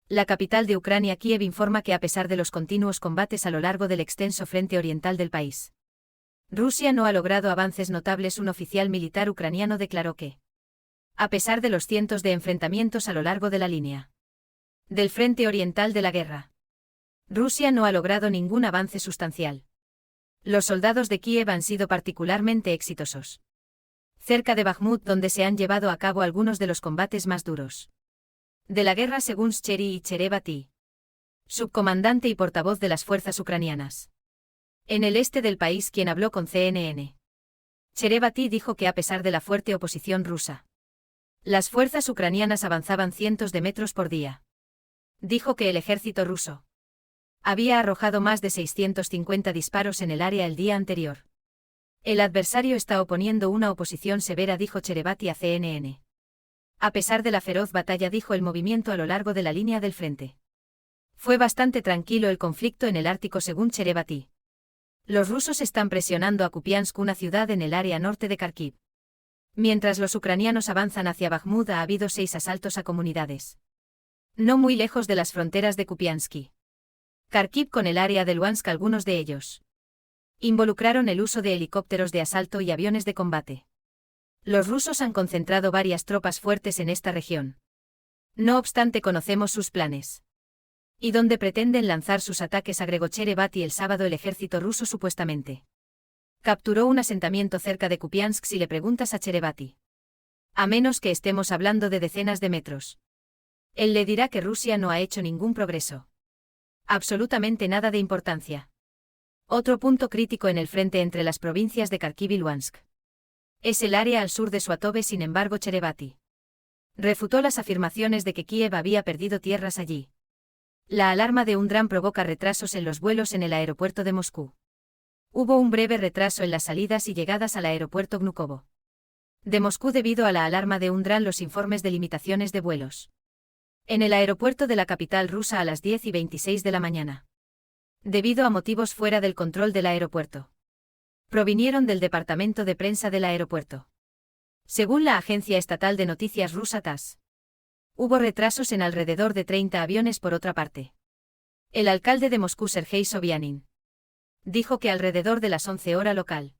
La capital de Ucrania, Kiev, informa que a pesar de los continuos combates a lo largo del extenso frente oriental del país, Rusia no ha logrado avances notables. Un oficial militar ucraniano declaró que, a pesar de los cientos de enfrentamientos a lo largo de la línea del frente oriental de la guerra, Rusia no ha logrado ningún avance sustancial. Los soldados de Kiev han sido particularmente exitosos cerca de Bakhmut, donde se han llevado a cabo algunos de los combates más duros de la guerra, según Shcheri Cherevati, subcomandante y portavoz de las fuerzas ucranianas en el este del país, quien habló con CNN. Cherevati dijo que a pesar de la fuerte oposición rusa, las fuerzas ucranianas avanzaban cientos de metros por día. Dijo que el ejército ruso había arrojado más de 650 disparos en el área el día anterior. El adversario está oponiendo una oposición severa, dijo Cherevati a CNN. A pesar de la feroz batalla, dijo, el movimiento a lo largo de la línea del frente fue bastante tranquilo el conflicto en el Ártico, según Cherevati. Los rusos están presionando a Kupiansk, una ciudad en el área norte de Kharkiv. Mientras los ucranianos avanzan hacia Bakhmut, ha habido 6 asaltos a comunidades no muy lejos de las fronteras de Kupiansk y Kharkiv con el área de Luhansk. Algunos de ellos involucraron el uso de helicópteros de asalto y aviones de combate. Los rusos han concentrado varias tropas fuertes en esta región. No obstante, conocemos sus planes y dónde pretenden lanzar sus ataques, agregó Cherevati. El sábado el ejército ruso supuestamente capturó un asentamiento cerca de Kupiansk. Si le preguntas a Cherevati, a menos que estemos hablando de decenas de metros, él le dirá que Rusia no ha hecho ningún progreso. Absolutamente nada de importancia. Otro punto crítico en el frente entre las provincias de Kharkiv y Luhansk es el área al sur de Suatove. Sin embargo, Cherevati refutó las afirmaciones de que Kiev había perdido tierras allí. La alarma de un dron provoca retrasos en los vuelos en el aeropuerto de Moscú. Hubo un breve retraso en las salidas y llegadas al aeropuerto Vnukovo de Moscú debido a la alarma de un dron. Los informes de limitaciones de vuelos en el aeropuerto de la capital rusa a las 10:26 de la mañana, debido a motivos fuera del control del aeropuerto, provinieron del departamento de prensa del aeropuerto. Según la agencia estatal de noticias rusa TASS, hubo retrasos en alrededor de 30 aviones. Por otra parte, el alcalde de Moscú, Sergei Sobyanin, dijo que alrededor de las 11 horas local,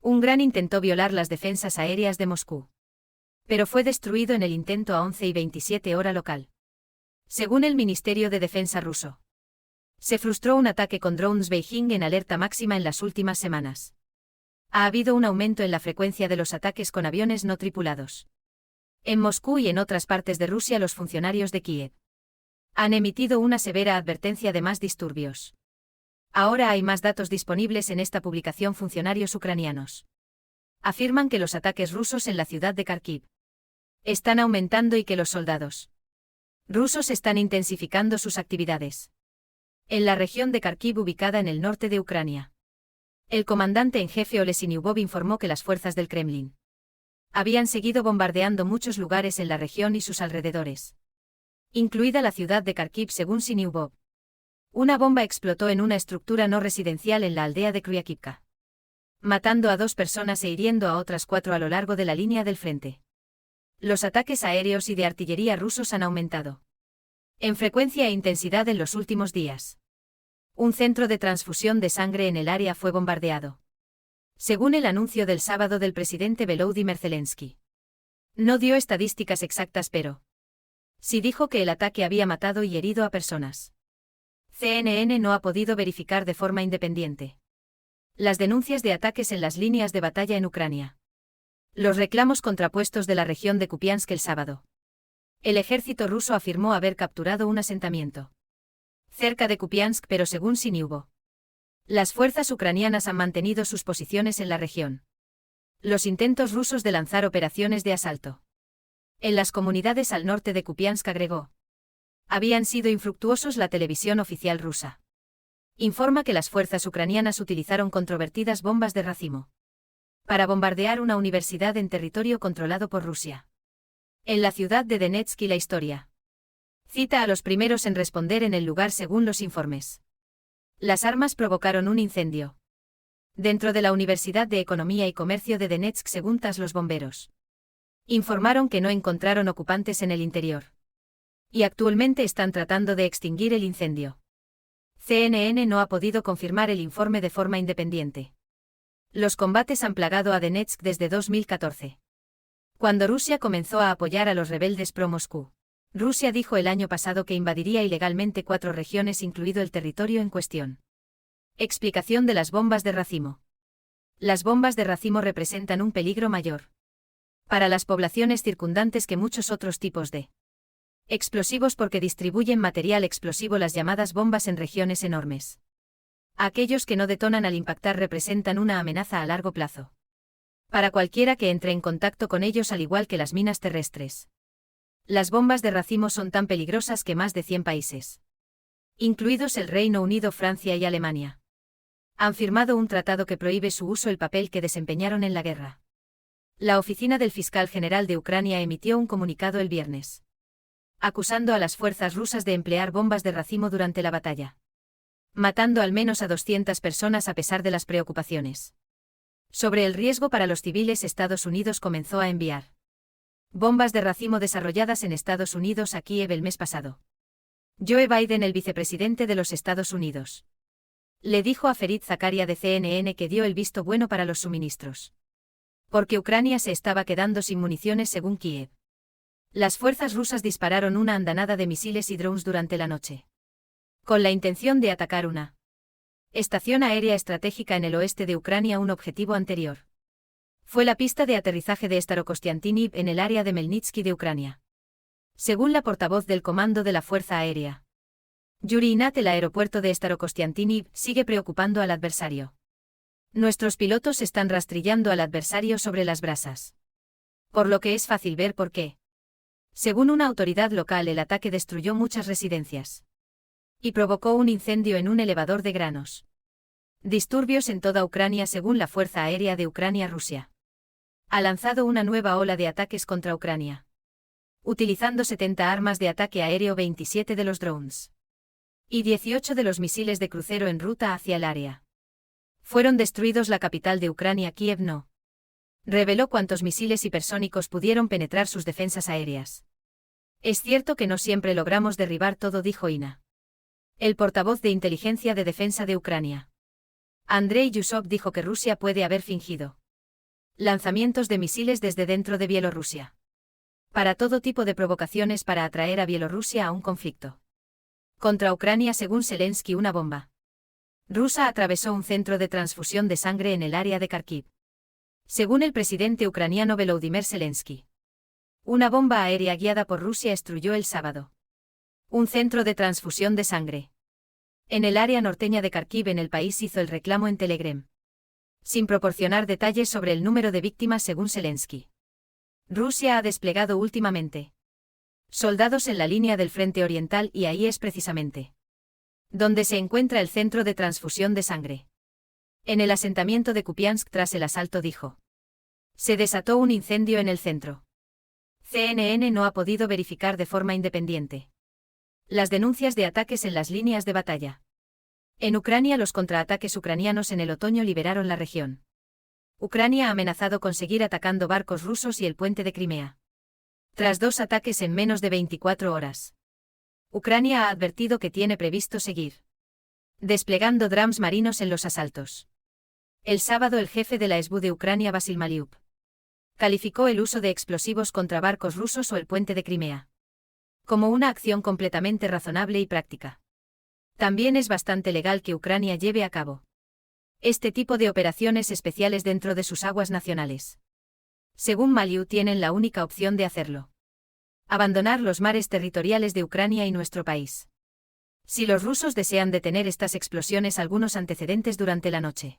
un dron intentó violar las defensas aéreas de Moscú, pero fue destruido en el intento a 11:27 hora local. Según el Ministerio de Defensa ruso, se frustró un ataque con drones. Beijing en alerta máxima en las últimas semanas. Ha habido un aumento en la frecuencia de los ataques con aviones no tripulados. En Moscú y en otras partes de Rusia, los funcionarios de Kiev han emitido una severa advertencia de más disturbios. Ahora hay más datos disponibles en esta publicación. Funcionarios ucranianos afirman que los ataques rusos en la ciudad de Kharkiv están aumentando y que los soldados rusos están intensificando sus actividades en la región de Kharkiv, ubicada en el norte de Ucrania. El comandante en jefe Ole Sinyubov informó que las fuerzas del Kremlin habían seguido bombardeando muchos lugares en la región y sus alrededores, incluida la ciudad de Kharkiv. Según Sinyubov, una bomba explotó en una estructura no residencial en la aldea de Kryakivka, matando a 2 personas e hiriendo a otras 4 a lo largo de la línea del frente. Los ataques aéreos y de artillería rusos han aumentado en frecuencia e intensidad en los últimos días. Un centro de transfusión de sangre en el área fue bombardeado, según el anuncio del sábado del presidente Volodymyr Zelensky. No dio estadísticas exactas, pero sí dijo que el ataque había matado y herido a personas. CNN no ha podido verificar de forma independiente las denuncias de ataques en las líneas de batalla en Ucrania. Los reclamos contrapuestos de la región de Kupiansk el sábado. El ejército ruso afirmó haber capturado un asentamiento cerca de Kupiansk, pero según Sinyubov, las fuerzas ucranianas han mantenido sus posiciones en la región. Los intentos rusos de lanzar operaciones de asalto en las comunidades al norte de Kupiansk, agregó, habían sido infructuosos. La televisión oficial rusa informa que las fuerzas ucranianas utilizaron controvertidas bombas de racimo para bombardear una universidad en territorio controlado por Rusia en la ciudad de Donetsk, y la historia cita a los primeros en responder en el lugar. Según los informes, las armas provocaron un incendio dentro de la Universidad de Economía y Comercio de Donetsk. Según TASS, los bomberos informaron que no encontraron ocupantes en el interior. y actualmente están tratando de extinguir el incendio. CNN no ha podido confirmar el informe de forma independiente. Los combates han plagado a Donetsk desde 2014. Cuando Rusia comenzó a apoyar a los rebeldes pro-Moscú. Rusia dijo el año pasado que invadiría ilegalmente 4 regiones incluido el territorio en cuestión. Explicación de las bombas de racimo. Las bombas de racimo representan un peligro mayor para las poblaciones circundantes que muchos otros tipos de explosivos porque distribuyen material explosivo, las llamadas bombas, en regiones enormes. Aquellos que no detonan al impactar representan una amenaza a largo plazo para cualquiera que entre en contacto con ellos, al igual que las minas terrestres. Las bombas de racimo son tan peligrosas que más de 100 países, incluidos el Reino Unido, Francia y Alemania, han firmado un tratado que prohíbe su uso, el papel que desempeñaron en la guerra. La oficina del fiscal general de Ucrania emitió un comunicado el viernes, acusando a las fuerzas rusas de emplear bombas de racimo durante la batalla, matando al menos a 200 personas a pesar de las preocupaciones sobre el riesgo para los civiles. Estados Unidos comenzó a enviar bombas de racimo desarrolladas en Estados Unidos a Kiev el mes pasado. Joe Biden, el vicepresidente de los Estados Unidos, le dijo a Ferit Zakaria de CNN que dio el visto bueno para los suministros, porque Ucrania se estaba quedando sin municiones, según Kiev. Las fuerzas rusas dispararon una andanada de misiles y drones durante la noche, con la intención de atacar una estación aérea estratégica en el oeste de Ucrania. Un objetivo anterior fue la pista de aterrizaje de Starokostiantiniv en el área de Melnitsky de Ucrania. Según la portavoz del Comando de la Fuerza Aérea, Yuri Inat, el aeropuerto de Starokostiantiniv sigue preocupando al adversario. Nuestros pilotos están rastrillando al adversario sobre las brasas, por lo que es fácil ver por qué. Según una autoridad local, el ataque destruyó muchas residencias y provocó un incendio en un elevador de granos. Disturbios en toda Ucrania. Según la Fuerza Aérea de Ucrania, Rusia ha lanzado una nueva ola de ataques contra Ucrania, utilizando 70 armas de ataque aéreo, 27 de los drones y 18 de los misiles de crucero en ruta hacia el área. Fueron destruidos. La capital de Ucrania, Kiev, no reveló cuántos misiles hipersónicos pudieron penetrar sus defensas aéreas. Es cierto que no siempre logramos derribar todo, dijo Ina, el portavoz de inteligencia de defensa de Ucrania. Andrei Yusov dijo que Rusia puede haber fingido lanzamientos de misiles desde dentro de Bielorrusia para todo tipo de provocaciones para atraer a Bielorrusia a un conflicto contra Ucrania. Según Zelensky, una bomba rusa atravesó un centro de transfusión de sangre en el área de Kharkiv. Según el presidente ucraniano Volodymyr Zelensky, una bomba aérea guiada por Rusia destruyó el sábado un centro de transfusión de sangre en el área norteña de Kharkiv en el país. Hizo el reclamo en Telegram, sin proporcionar detalles sobre el número de víctimas. Según Zelensky, Rusia ha desplegado últimamente soldados en la línea del frente oriental y ahí es precisamente donde se encuentra el centro de transfusión de sangre. En el asentamiento de Kupiansk, tras el asalto, dijo, se desató un incendio en el centro. CNN no ha podido verificar de forma independiente las denuncias de ataques en las líneas de batalla. En Ucrania, los contraataques ucranianos en el otoño liberaron la región. Ucrania ha amenazado con seguir atacando barcos rusos y el puente de Crimea, tras 2 ataques en menos de 24 horas. Ucrania ha advertido que tiene previsto seguir desplegando drones marinos en los asaltos. El sábado, el jefe de la SBU de Ucrania, Vasil Maliuk, calificó el uso de explosivos contra barcos rusos o el puente de Crimea como una acción completamente razonable y práctica. También es bastante legal que Ucrania lleve a cabo este tipo de operaciones especiales dentro de sus aguas nacionales. Según Maliuk, tienen la única opción de hacerlo: abandonar los mares territoriales de Ucrania y nuestro país. Si los rusos desean detener estas explosiones. Algunos antecedentes durante la noche.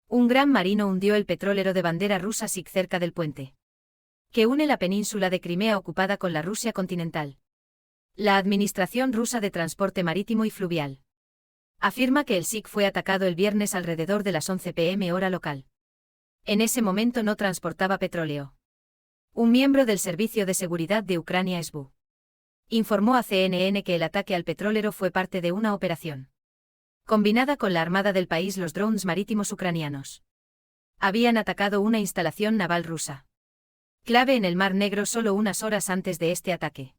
Un gran marino hundió el petrolero de bandera rusa SIG cerca del puente que une la península de Crimea ocupada con la Rusia continental. La Administración Rusa de Transporte Marítimo y Fluvial afirma que el SIG fue atacado el viernes alrededor de las 11 p.m. hora local. En ese momento no transportaba petróleo. Un miembro del Servicio de Seguridad de Ucrania, SBU, informó a CNN que el ataque al petrolero fue parte de una operación combinada con la Armada del país. Los drones marítimos ucranianos habían atacado una instalación naval rusa clave en el Mar Negro solo unas horas antes de este ataque.